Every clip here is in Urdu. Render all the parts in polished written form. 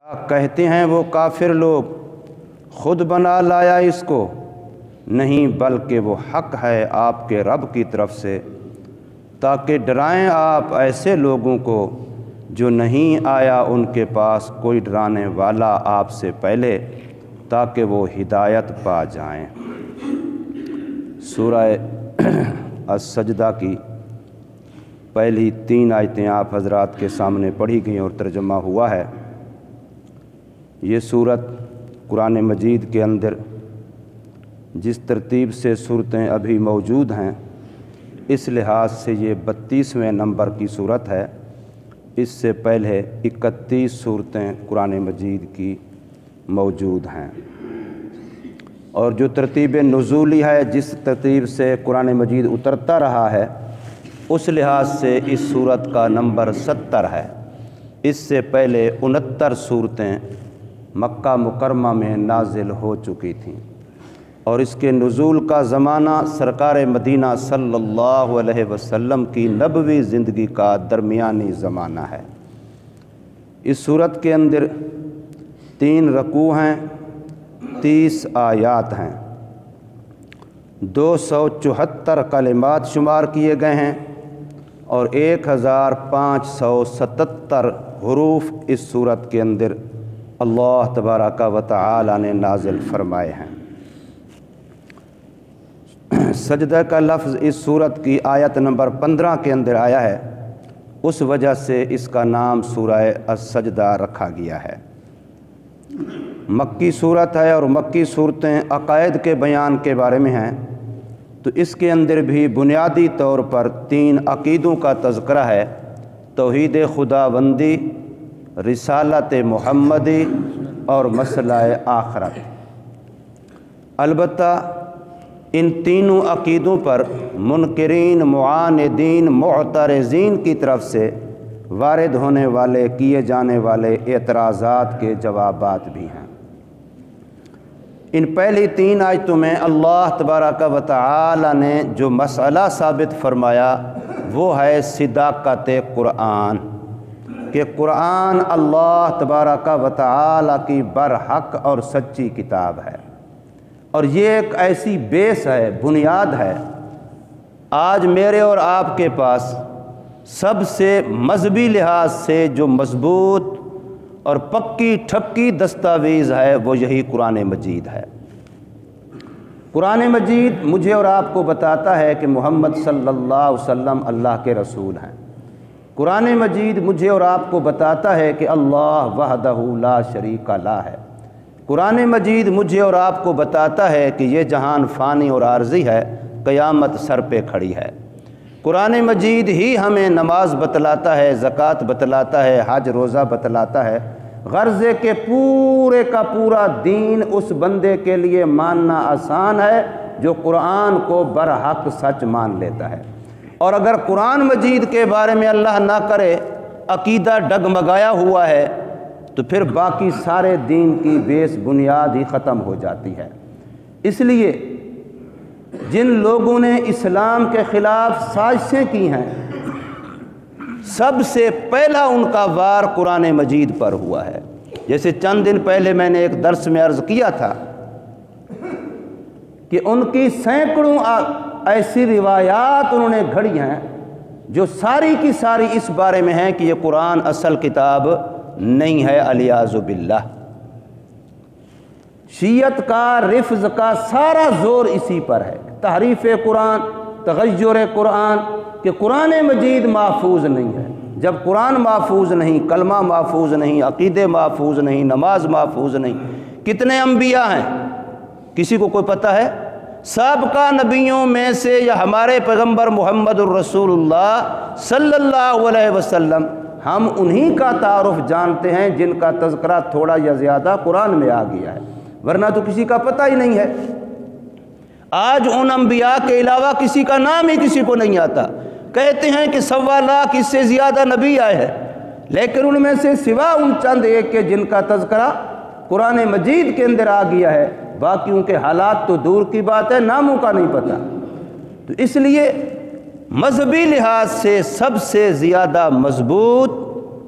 کہتے ہیں وہ کافر لوگ خود بنا لایا اس کو، نہیں بلکہ وہ حق ہے آپ کے رب کی طرف سے، تاکہ ڈرائیں آپ ایسے لوگوں کو جو نہیں آیا ان کے پاس کوئی ڈرانے والا آپ سے پہلے، تاکہ وہ ہدایت پا جائیں۔ سورہ السجدہ کی پہلی 3 آیتیں آپ حضرات کے سامنے پڑھی گئیں اور ترجمہ ہوا ہے۔ یہ سورت قرآن مجید کے اندر جس ترتیب سے صورتیں ابھی موجود ہیں، اس لحاظ سے یہ 32ویں نمبر کی صورت ہے۔ اس سے پہلے 31 صورتیں قرآن مجید کی موجود ہیں، اور جو ترتیب نزولی ہے، جس ترتیب سے قرآن مجید اترتا رہا ہے، اس لحاظ سے اس صورت کا نمبر 70 ہے۔ اس سے پہلے 69 صورتیں مکہ مکرمہ میں نازل ہو چکی تھیں، اور اس کے نزول کا زمانہ سرکار مدینہ صلی اللہ علیہ وسلم کی نبوی زندگی کا درمیانی زمانہ ہے۔ اس صورت کے اندر 3 رکوع ہیں، 30 آیات ہیں، 274 کلمات شمار کیے گئے ہیں، اور 1577 حروف اس صورت کے اندر اللہ تبارک و تعالی نے نازل فرمائے ہیں۔ سجدہ کا لفظ اس صورت کی آیت نمبر 15 کے اندر آیا ہے، اس وجہ سے اس کا نام سورہ السجدہ رکھا گیا ہے۔ مکی صورت ہے، اور مکی صورتیں عقائد کے بیان کے بارے میں ہیں، تو اس کے اندر بھی بنیادی طور پر 3 عقیدوں کا تذکرہ ہے: توحید خداوندی، رسالت محمدی اور مسئلہ آخرت۔ البتہ ان تینوں عقیدوں پر منکرین، معاندین، معترضین کی طرف سے وارد ہونے والے، کیے جانے والے اعتراضات کے جوابات بھی ہیں۔ ان پہلی 3 آیتوں میں اللہ تبارک و تعالی نے جو مسئلہ ثابت فرمایا وہ ہے صداقت قرآن، کہ قرآن اللہ تبارک و تعالی کی برحق اور سچی کتاب ہے، اور یہ ایک ایسی بیس ہے، بنیاد ہے۔ آج میرے اور آپ کے پاس سب سے مذہبی لحاظ سے جو مضبوط اور پکی ٹھپکی دستاویز ہے وہ یہی قرآن مجید ہے۔ قرآن مجید مجھے اور آپ کو بتاتا ہے کہ محمد صلی اللہ علیہ وسلم اللہ کے رسول ہیں۔ قرآن مجید مجھے اور آپ کو بتاتا ہے کہ اللہ وحدہ لا شریک لہ ہے۔ قرآن مجید مجھے اور آپ کو بتاتا ہے کہ یہ جہان فانی اور عارضی ہے، قیامت سر پہ کھڑی ہے۔ قرآن مجید ہی ہمیں نماز بتلاتا ہے، زکوٰۃ بتلاتا ہے، حج روزہ بتلاتا ہے، غرض ہے کہ پورے کا پورا دین اس بندے کے لیے ماننا آسان ہے جو قرآن کو برحق سچ مان لیتا ہے۔ اور اگر قرآن مجید کے بارے میں اللہ نہ کرے عقیدہ ڈگمگایا ہوا ہے تو پھر باقی سارے دین کی بیس بنیاد ہی ختم ہو جاتی ہے۔ اس لیے جن لوگوں نے اسلام کے خلاف سازشیں کی ہیں، سب سے پہلا ان کا وار قرآن مجید پر ہوا ہے۔ جیسے چند دن پہلے میں نے ایک درس میں عرض کیا تھا کہ ان کی سینکڑوں ایسی روایات انہوں نے گھڑی ہیں جو ساری کی ساری اس بارے میں ہیں کہ یہ قرآن اصل کتاب نہیں ہے، الیاذ باللہ۔ شیعت کا، رفض کا سارا زور اسی پر ہے، تحریف قرآن، تغیر قرآن، کہ قرآن مجید محفوظ نہیں ہے۔ جب قرآن محفوظ نہیں، کلمہ محفوظ نہیں، عقیدے محفوظ نہیں، نماز محفوظ نہیں، کتنے انبیاء ہیں کسی کو کوئی پتہ ہے؟ سابقہ نبیوں میں سے یا ہمارے پیغمبر محمد الرسول اللہ صلی اللہ علیہ وسلم، ہم انہی کا تعارف جانتے ہیں جن کا تذکرہ تھوڑا یا زیادہ قرآن میں آ گیا ہے، ورنہ تو کسی کا پتہ ہی نہیں ہے۔ آج ان انبیاء کے علاوہ کسی کا نام ہی کسی کو نہیں آتا۔ کہتے ہیں کہ 1.25 لاکھ اس سے زیادہ نبی آئے ہیں، لیکن ان میں سے سوا ان چند ایک کے جن کا تذکرہ قرآن مجید کے اندر آ گیا ہے، باقیوں کے حالات تو دور کی بات ہے، ناموں کا نہیں پتہ۔ تو اس لیے مذہبی لحاظ سے سب سے زیادہ مضبوط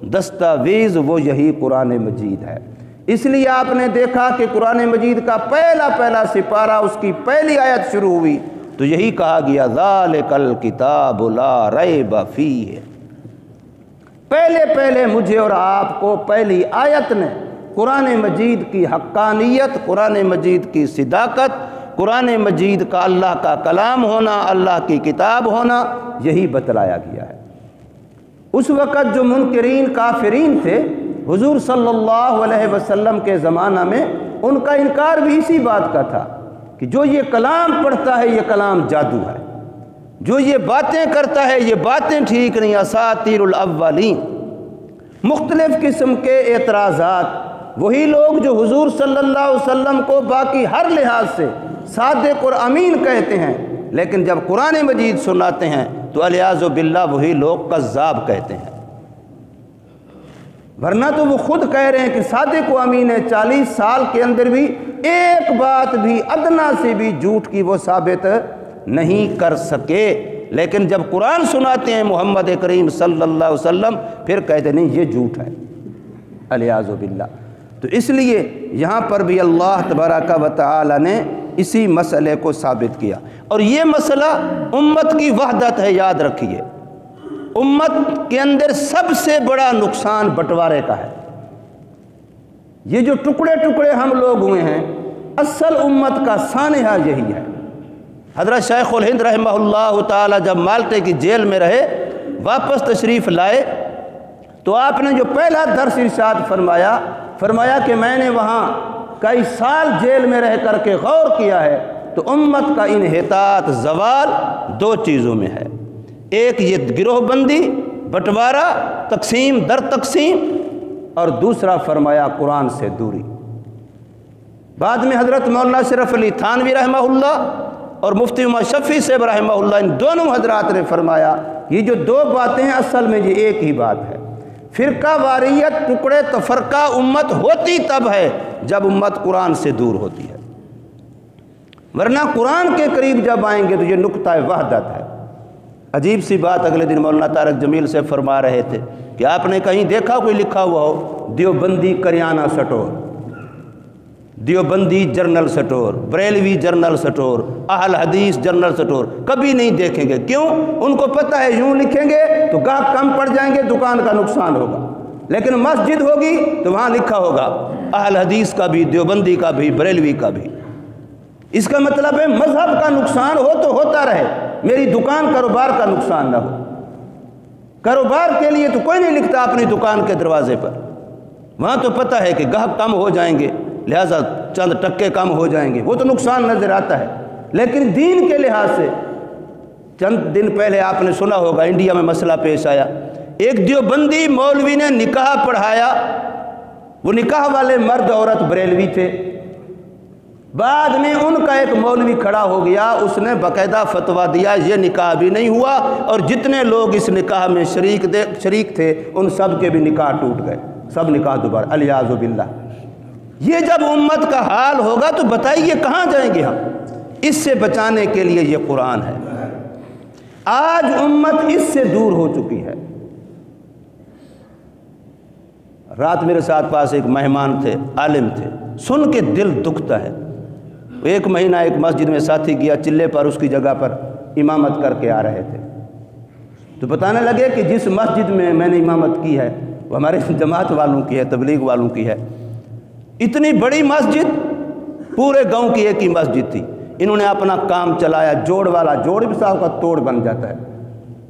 دستاویز وہ یہی قرآن مجید ہے۔ اس لیے آپ نے دیکھا کہ قرآن مجید کا پہلا سپارہ، اس کی پہلی آیت شروع ہوئی تو یہی کہا گیا ذالک الکتاب لا ریب فیہ۔ پہلے مجھے اور آپ کو پہلی آیت نے قرآن مجید کی حقانیت، قرآن مجید کی صداقت، قرآن مجید کا اللہ کا کلام ہونا، اللہ کی کتاب ہونا، یہی بتلایا گیا ہے۔ اس وقت جو منکرین کافرین تھے حضور صلی اللہ علیہ وسلم کے زمانہ میں، ان کا انکار بھی اسی بات کا تھا کہ جو یہ کلام پڑھتا ہے یہ کلام جادو ہے، جو یہ باتیں کرتا ہے یہ باتیں ٹھیک نہیں، اساطیر الاولین۔ مختلف قسم کے اعتراضات۔ وہی لوگ جو حضور صلی اللہ علیہ وسلم کو باقی ہر لحاظ سے صادق اور امین کہتے ہیں، لیکن جب قرآن مجید سناتے ہیں تو الیاذ باللہ وہی لوگ کذاب کہتے ہیں۔ ورنہ تو وہ خود کہہ رہے ہیں کہ صادق و امین ہے، 40 سال کے اندر بھی ایک بات بھی ادنا سے بھی جھوٹ کی وہ ثابت نہیں کر سکے، لیکن جب قرآن سناتے ہیں محمد کریم صلی اللہ علیہ وسلم پھر کہتے نہیں یہ جھوٹ ہے، الیاذ باللہ۔ تو اس لیے یہاں پر بھی اللہ تبارک و تعالی نے اسی مسئلے کو ثابت کیا، اور یہ مسئلہ امت کی وحدت ہے، یاد رکھیے۔ امت کے اندر سب سے بڑا نقصان بٹوارے کا ہے۔ یہ جو ٹکڑے ٹکڑے ہم لوگ ہوئے ہیں، اصل امت کا سانحہ یہی ہے۔ حضرت شیخ الہند رحمہ اللہ تعالی جب مالٹے کی جیل میں رہے، واپس تشریف لائے تو آپ نے جو پہلا درس ارشاد فرمایا کہ میں نے وہاں کئی سال جیل میں رہ کر کے غور کیا ہے تو امت کا انحطاط زوال دو چیزوں میں ہے، ایک یہ گروہ بندی، بٹوارا، تقسیم در تقسیم، اور دوسرا فرمایا قرآن سے دوری۔ بعد میں حضرت مولانا اشرف علی تھانوی رحمہ اللہ اور مفتی عمر شفیع صاحب رحمہ اللہ، ان دونوں حضرات نے فرمایا یہ جو دو باتیں ہیں اصل میں یہ ایک ہی بات ہے۔ فرقہ واریت، ٹکڑے تفرقہ امت ہوتی تب ہے جب امت قرآن سے دور ہوتی ہے، ورنہ قرآن کے قریب جب آئیں گے تو یہ نقطہ وحدت ہے۔ عجیب سی بات اگلے دن مولانا طارق جمیل سے فرما رہے تھے کہ آپ نے کہیں دیکھا کوئی لکھا ہوا ہو دیوبندی کریانہ store, Deobandi general store, Barelvi general store, Ahl Hadith general store? کبھی نہیں دیکھیں گے۔ کیوں؟ ان کو پتہ ہے یوں لکھیں گے تو گاہک کم پڑ جائیں گے، دکان کا نقصان ہوگا، لیکن مسجد ہوگی تو وہاں لکھا ہوگا اہل حدیث کا بھی، دیوبندی کا بھی، بریلوی کا بھی۔ اس کا مطلب ہے مذہب کا نقصان ہو تو ہوتا رہے، میری دکان کاروبار کا نقصان نہ ہو۔ کاروبار کے لیے تو کوئی نہیں لکھتا اپنی دکان کے دروازے پر، وہاں تو پتہ ہے کہ گاہک کم ہو جائیں گے، لہذا چند ٹکے کم ہو جائیں گے، وہ تو نقصان نظر آتا ہے۔ لیکن دین کے لحاظ سے چند دن پہلے آپ نے سنا ہوگا انڈیا میں مسئلہ پیش آیا، ایک دیوبندی مولوی نے نکاح پڑھایا، وہ نکاح والے مرد عورت بریلوی تھے، بعد میں ان کا ایک مولوی کھڑا ہو گیا، اس نے باقاعدہ فتویٰ دیا یہ نکاح بھی نہیں ہوا، اور جتنے لوگ اس نکاح میں شریک تھے ان سب کے بھی نکاح ٹوٹ گئے، سب نکاح دوبارہ، الیاذ باللہ۔ یہ جب امت کا حال ہوگا تو بتائیے کہاں جائیں گے ہم؟ اس سے بچانے کے لیے یہ قرآن ہے۔ آج امت اس سے دور ہو چکی ہے۔ رات میرے ساتھ پاس ایک مہمان تھے، عالم تھے، سن کے دل دکھتا ہے۔ ایک مہینہ ایک مسجد میں ساتھی گیا، چلے پر اس کی جگہ پر امامت کر کے آ رہے تھے، تو بتانے لگے کہ جس مسجد میں میں نے امامت کی ہے وہ ہمارے جماعت والوں کی ہے، تبلیغ والوں کی ہے۔ اتنی بڑی مسجد، پورے گاؤں کی ایک ہی مسجد تھی، انہوں نے اپنا کام چلایا، جوڑ والا جوڑ بھی صاحب کا توڑ بن جاتا ہے،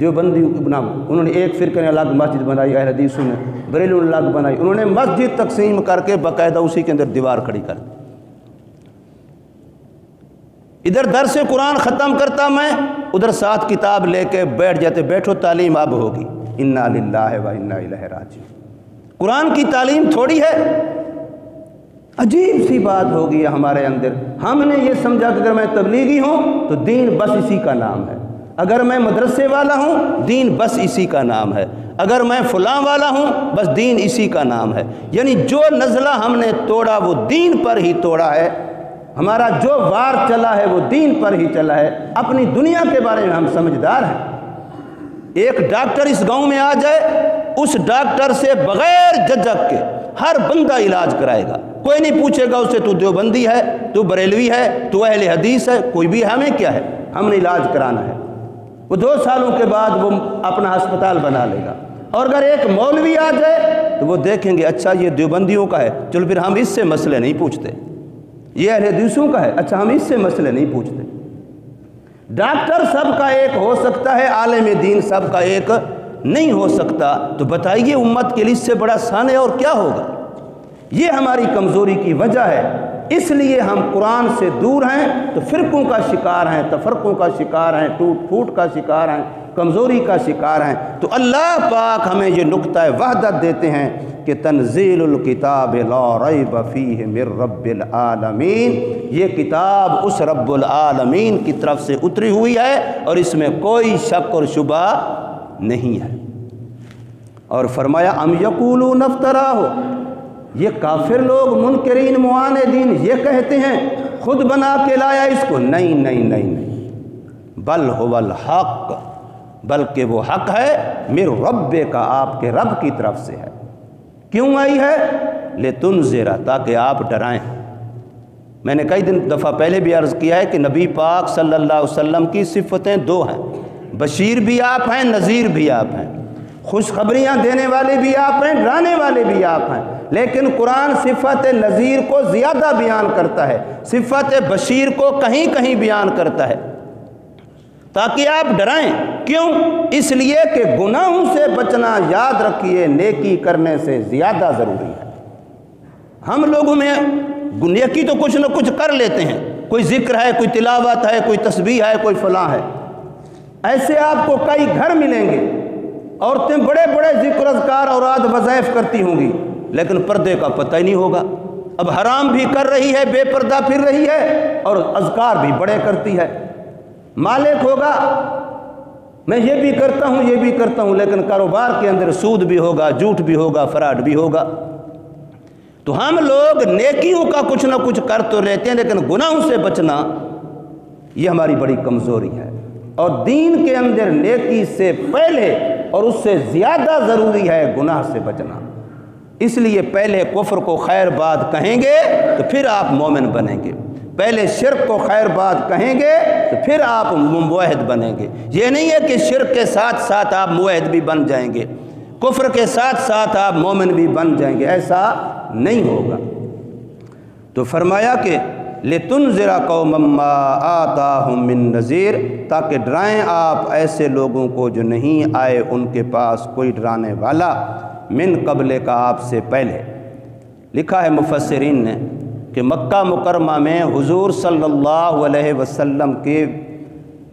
دیوبندی نام، انہوں نے ایک فرقے نے الگ مسجد بنائی، اہل حدیثوں نے، بریلوی نے الگ بنائی، انہوں نے مسجد تقسیم کر کے باقاعدہ اسی کے اندر دیوار کھڑی کر دی۔ ادھر درس قرآن ختم کرتا میں، ادھر ساتھ کتاب لے کے بیٹھ جاتے، بیٹھو تعلیم اب ہوگی، انا للہ و انا الیہ راجعون۔ قرآن کی تعلیم تھوڑی ہے، عجیب سی بات ہو گئی ہے ہمارے اندر۔ ہم نے یہ سمجھا کہ اگر میں تبلیغی ہوں تو دین بس اسی کا نام ہے، اگر میں مدرسے والا ہوں دین بس اسی کا نام ہے، اگر میں فلاں والا ہوں بس دین اسی کا نام ہے۔ یعنی جو نزلہ ہم نے توڑا وہ دین پر ہی توڑا ہے، ہمارا جو وار چلا ہے وہ دین پر ہی چلا ہے۔ اپنی دنیا کے بارے میں ہم سمجھدار ہیں۔ ایک ڈاکٹر اس گاؤں میں آ جائے اس ڈاکٹر سے بغیر جھجک کے ہر بندہ علاج کرائے گا. کوئی نہیں پوچھے گا اسے تو دیوبندی ہے، تو بریلوی ہے، تو اہل حدیث ہے، کوئی بھی. ہمیں کیا ہے، ہم نے علاج کرانا ہے. وہ 2 سالوں کے بعد وہ اپنا ہسپتال بنا لے گا. اور اگر ایک مولوی آ جائے تو وہ دیکھیں گے اچھا یہ دیوبندیوں کا ہے، چلو پھر ہم اس سے مسئلے نہیں پوچھتے. یہ اہل حدیثوں کا ہے، اچھا ہم اس سے مسئلے نہیں پوچھتے. ڈاکٹر سب کا ایک ہو سکتا ہے، عالم دین سب کا ایک نہیں ہو سکتا. تو بتائیے امت کے لیے اس سے بڑا سانحہ اور کیا ہوگا؟ یہ ہماری کمزوری کی وجہ ہے. اس لیے ہم قرآن سے دور ہیں تو فرقوں کا شکار ہیں، تفرقوں کا شکار ہیں، ٹوٹ پھوٹ کا شکار ہیں، کمزوری کا شکار ہیں. تو اللہ پاک ہمیں یہ نقطہ وحدت دیتے ہیں کہ تنزیل الکتاب لا ریب فیہ من رب العالمین. یہ کتاب اس رب العالمین کی طرف سے اتری ہوئی ہے اور اس میں کوئی شک اور شبہ نہیں ہے. اور فرمایا ام یقولون افتراہ، یہ کافر لوگ منکرین معاندین یہ کہتے ہیں خود بنا کے لایا اس کو. نہیں نہیں نہیں نہیں، بل هو الحق، بلکہ وہ حق ہے من رب کا، آپ کے رب کی طرف سے ہے. کیوں آئی ہے؟ لتنذر، تاکہ آپ ڈرائیں. میں نے کئی دفعہ پہلے بھی عرض کیا ہے کہ نبی پاک صلی اللہ علیہ وسلم کی صفتیں 2 ہیں. بشیر بھی آپ ہیں، نذیر بھی آپ ہیں. خوشخبریاں دینے والے بھی آپ ہیں، ڈرانے والے بھی آپ ہیں. لیکن قرآن صفت نذیر کو زیادہ بیان کرتا ہے، صفت بشیر کو کہیں کہیں بیان کرتا ہے تاکہ آپ ڈرائیں. کیوں؟ اس لیے کہ گناہوں سے بچنا، یاد رکھیے، نیکی کرنے سے زیادہ ضروری ہے. ہم لوگوں میں نیکی تو کچھ نہ کچھ کر لیتے ہیں، کوئی ذکر ہے، کوئی تلاوت ہے، کوئی تسبیح ہے، کوئی فلاں ہے. ایسے آپ کو کئی گھر ملیں گے، عورتیں بڑے بڑے ذکر اذکار اوراد وظائف کرتی ہوں گی، لیکن پردے کا پتہ ہی نہیں ہوگا. اب حرام بھی کر رہی ہے، بے پردہ پھر رہی ہے، اور اذکار بھی بڑے کرتی ہے. مالک ہوگا میں یہ بھی کرتا ہوں یہ بھی کرتا ہوں، لیکن کاروبار کے اندر سود بھی ہوگا، جھوٹ بھی ہوگا، فراڈ بھی ہوگا. تو ہم لوگ نیکیوں کا کچھ نہ کچھ کر تو لیتے ہیں، لیکن گناہوں سے بچنا یہ ہماری بڑی کمزوری ہے. اور دین کے اندر نیکی سے پہلے اور اس سے زیادہ ضروری ہے گناہ سے بچنا. اس لیے پہلے کفر کو خیر بات کہیں گے تو پھر آپ مومن بنیں گے. پہلے شرک کو خیر بات کہیں گے تو پھر آپ موحد بنیں گے. یہ نہیں ہے کہ شرک کے ساتھ ساتھ آپ موحد بھی بن جائیں گے، کفر کے ساتھ ساتھ آپ مومن بھی بن جائیں گے، ایسا نہیں ہوگا. تو فرمایا کہ لِتُنذِرَ قَوْمًا مَّا آتَاهُم مِّن نَذِيرٍ، تاکہ ڈرائیں آپ ایسے لوگوں کو جو نہیں آئے ان کے پاس کوئی ڈرانے والا، من قبل کا، آپ سے پہلے. لکھا ہے مفسرین نے کہ مکہ مکرمہ میں حضور صلی اللہ علیہ وسلم کے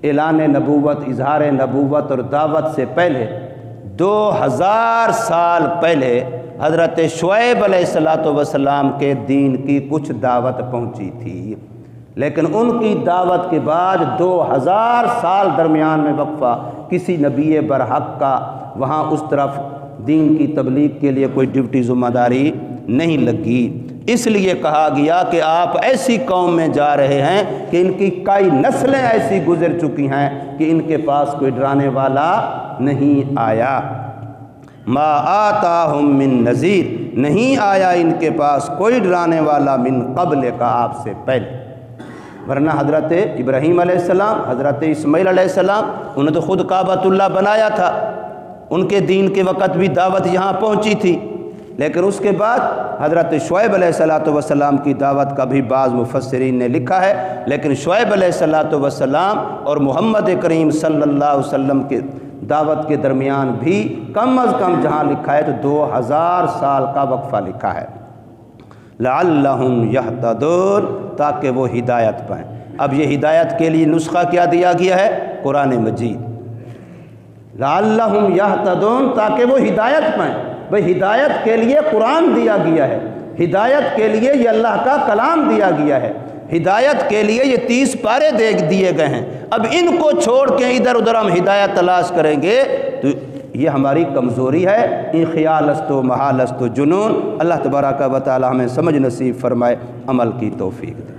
اعلان نبوت، اظہار نبوت اور دعوت سے پہلے 2000 سال پہلے حضرت شعیب علیہ السلام کے دین کی کچھ دعوت پہنچی تھی. لیکن ان کی دعوت کے بعد 2000 سال درمیان میں وقفہ، کسی نبی برحق کا وہاں اس طرف دین کی تبلیغ کے لیے کوئی ڈیوٹی ذمہ داری نہیں لگی. اس لیے کہا گیا کہ آپ ایسی قوم میں جا رہے ہیں کہ ان کی کئی نسلیں ایسی گزر چکی ہیں کہ ان کے پاس کوئی ڈرانے والا نہیں آیا. ما آتاہم من نذیر، نہیں آیا ان کے پاس کوئی ڈرانے والا من قبل کا، آپ سے پہلے. ورنہ حضرت ابراہیم علیہ السلام، حضرت اسماعیل علیہ السلام، انہوں نے تو خود کعبۃ اللہ بنایا تھا. ان کے دین کے وقت بھی دعوت یہاں پہنچی تھی. لیکن اس کے بعد حضرت شعیب علیہ السلام کی دعوت کا بھی بعض مفسرین نے لکھا ہے، لیکن شعیب علیہ السلام اور محمد کریم صلی اللہ علیہ وسلم کے دعوت کے درمیان بھی کم از کم جہاں لکھا ہے تو 2000 سال کا وقفہ لکھا ہے. لعلہم یہتدون، تاکہ وہ ہدایت پائیں. اب یہ ہدایت کے لیے نسخہ کیا دیا گیا ہے؟ قرآن مجید. لعلہم یہتدون، تاکہ وہ ہدایت پائیں. بھئی ہدایت کے لیے قرآن دیا گیا ہے، ہدایت کے لیے یہ اللہ کا کلام دیا گیا ہے، ہدایت کے لیے یہ 30 پارے دیے گئے ہیں. اب ان کو چھوڑ کے ادھر ادھر ہم ہدایت تلاش کریں گے تو یہ ہماری کمزوری ہے. ان خیال است و محال است و جنون. اللہ تبارک و تعالی ہمیں سمجھ نصیب فرمائے، عمل کی توفیق دے.